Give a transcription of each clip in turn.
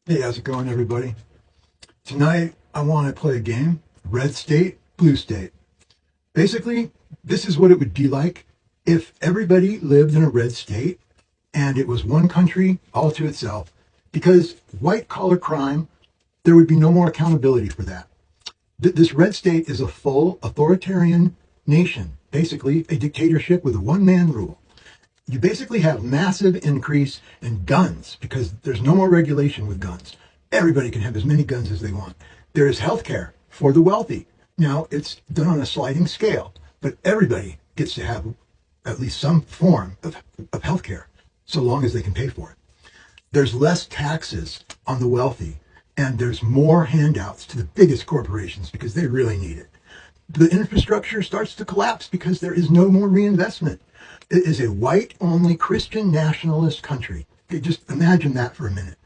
Hey, how's it going, everybody? Tonight, I want to play a game, Red State, Blue State. Basically, this is what it would be like if everybody lived in a red state and it was one country all to itself. Because white collar crime, there would be no more accountability for that. This red state is a full authoritarian nation, basically a dictatorship with a one man rule. You basically have massive increase in guns because there's no more regulation with guns. Everybody can have as many guns as they want. There is health care for the wealthy. Now, it's done on a sliding scale, but everybody gets to have at least some form of health care so long as they can pay for it. There's less taxes on the wealthy, and there's more handouts to the biggest corporations because they really need it. The infrastructure starts to collapse because there is no more reinvestment. It is a white only Christian nationalist country. Okay, just imagine that for a minute.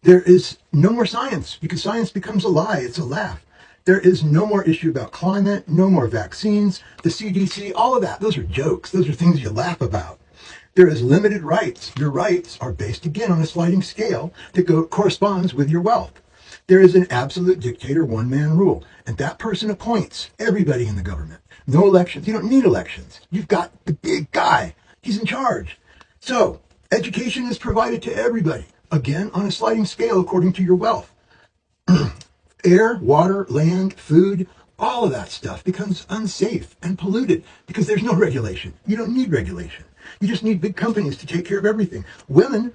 There is no more science because science becomes a lie. It's a laugh. There is no more issue about climate, no more vaccines, the CDC, all of that. Those are jokes. Those are things you laugh about. There is limited rights. Your rights are based again on a sliding scale that corresponds with your wealth. There is an absolute dictator, one man rule, and that person appoints everybody in the government. No elections. You don't need elections. You've got the big guy. He's in charge. So, education is provided to everybody, again, on a sliding scale according to your wealth. Air, water, land, food, all of that stuff becomes unsafe and polluted because there's no regulation. You don't need regulation. You just need big companies to take care of everything. Women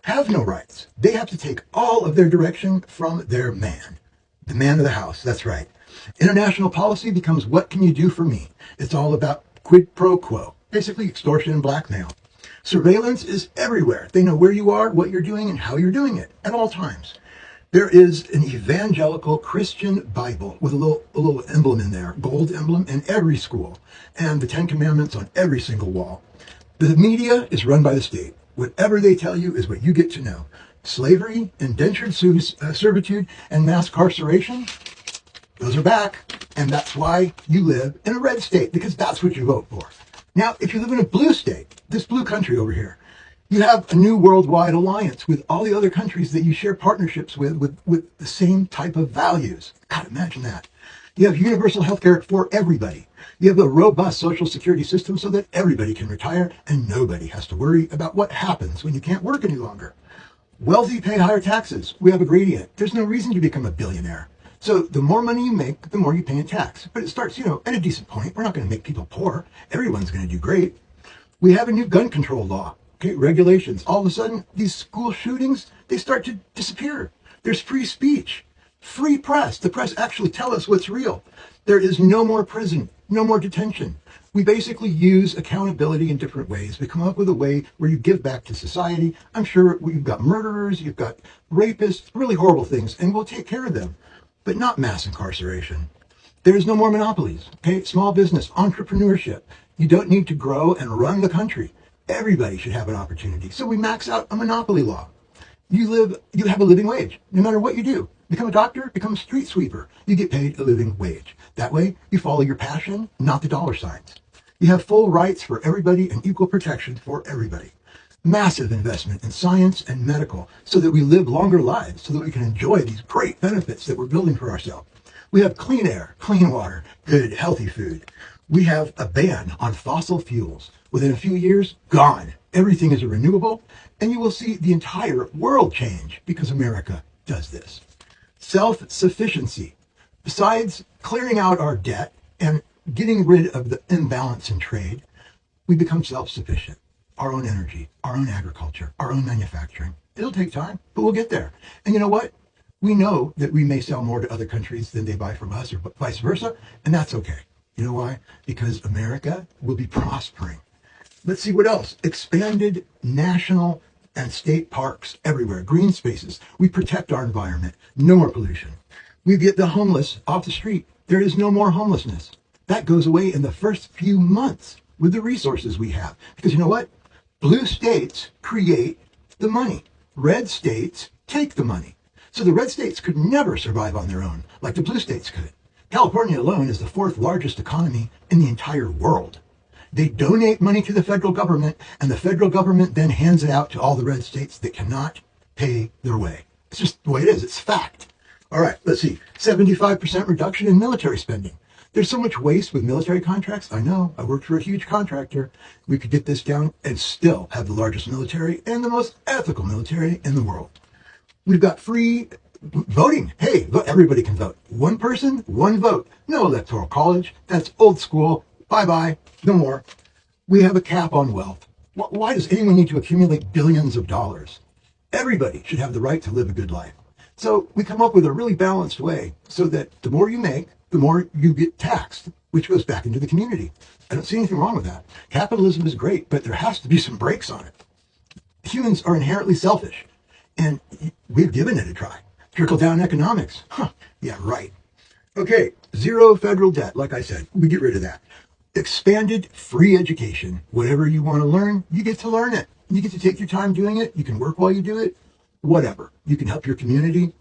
have no rights. They have to take all of their direction from their man, the man of the house. That's right. International policy becomes what can you do for me? It's all about quid pro quo, basically extortion and blackmail. Surveillance is everywhere. They know where you are, what you're doing, and how you're doing it at all times. There is an evangelical Christian Bible with a little emblem in there, gold emblem in every school, and the Ten Commandments on every single wall. The media is run by the state. Whatever they tell you is what you get to know. Slavery, indentured servitude, and mass incarceration, those are back. And that's why you live in a red state, because that's what you vote for. Now, if you live in a blue state, this blue country over here, you have a new worldwide alliance with all the other countries that you share partnerships with the same type of values. God, imagine that. You have universal health care for everybody. You have a robust social security system so that everybody can retire and nobody has to worry about what happens when you can't work any longer. Wealthy pay higher taxes. We have a gradient. There's no reason to become a billionaire. So the more money you make, the more you pay in tax. But it starts, at a decent point. We're not going to make people poor. Everyone's going to do great. We have a new gun control law. Okay, regulations. All of a sudden, these school shootings, they start to disappear. There's free speech, free press. The press actually tell us what's real. There is no more prison, no more detention. We basically use accountability in different ways. We come up with a way where you give back to society. I'm sure you've got murderers, you've got rapists, really horrible things, and we'll take care of them, but not mass incarceration. There is no more monopolies. Okay, small business, entrepreneurship. You don't need to grow and run the country. Everybody should have an opportunity. So we max out a monopoly law. You have a living wage, no matter what you do. Become a doctor, become a street sweeper. You get paid a living wage. That way, you follow your passion, not the dollar signs. You have full rights for everybody and equal protection for everybody. Massive investment in science and medical so that we live longer lives, so that we can enjoy these great benefits that we're building for ourselves. We have clean air, clean water, good, healthy food. We have a ban on fossil fuels. Within a few years, gone. Everything is renewable, and you will see the entire world change because America does this. Self-sufficiency. Besides clearing out our debt and getting rid of the imbalance in trade, we become self-sufficient. Our own energy, our own agriculture, our own manufacturing. It'll take time, but we'll get there. And you know what? We know that we may sell more to other countries than they buy from us or vice versa, and that's okay. You know why? Because America will be prospering. Let's see what else. Expanded national and state parks everywhere, green spaces. We protect our environment. No more pollution. We get the homeless off the street. There is no more homelessness. That goes away in the first few months with the resources we have. Because you know what? Blue states create the money. Red states take the money. So the red states could never survive on their own like the blue states could. California alone is the fourth largest economy in the entire world. They donate money to the federal government, and the federal government then hands it out to all the red states that cannot pay their way. It's just the way it is. It's fact. All right, let's see. 75% reduction in military spending. There's so much waste with military contracts. I know. I worked for a huge contractor. We could get this down and still have the largest military and the most ethical military in the world. We've got free voting. Hey, everybody can vote. One person, one vote. No electoral college. That's old school. Bye-bye. No more. We have a cap on wealth. Why does anyone need to accumulate billions of dollars? Everybody should have the right to live a good life. So we come up with a really balanced way so that the more you make, the more you get taxed, which goes back into the community. I don't see anything wrong with that. Capitalism is great, but there has to be some brakes on it. Humans are inherently selfish, and we've given it a try. Trickle-down economics. Huh, yeah, right. Okay, zero federal debt, like I said. We get rid of that. Expanded free education. Whatever you want to learn, you get to learn it. You get to take your time doing it. You can work while you do it. Whatever. You can help your community.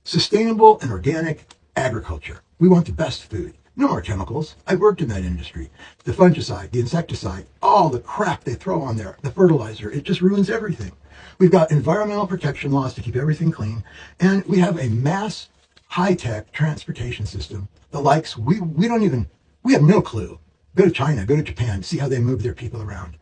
Sustainable and organic agriculture. We want the best food. No more chemicals. I worked in that industry. The fungicide, the insecticide, all the crap they throw on there, the fertilizer, it just ruins everything. We've got environmental protection laws to keep everything clean. And we have a mass high-tech transportation system. The likes, we have no clue. Go to China, go to Japan, see how they move their people around.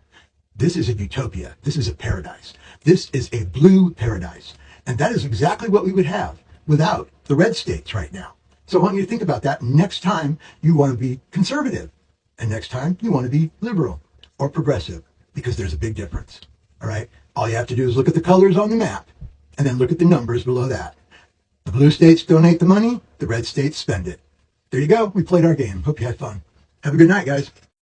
This is a utopia. This is a paradise. This is a blue paradise. And that is exactly what we would have without the red states right now. So I want you to think about that next time you want to be conservative. And next time you want to be liberal or progressive, because there's a big difference. All right? All you have to do is look at the colors on the map and then look at the numbers below that. The blue states donate the money. The red states spend it. There you go. We played our game. Hope you had fun. Have a good night, guys.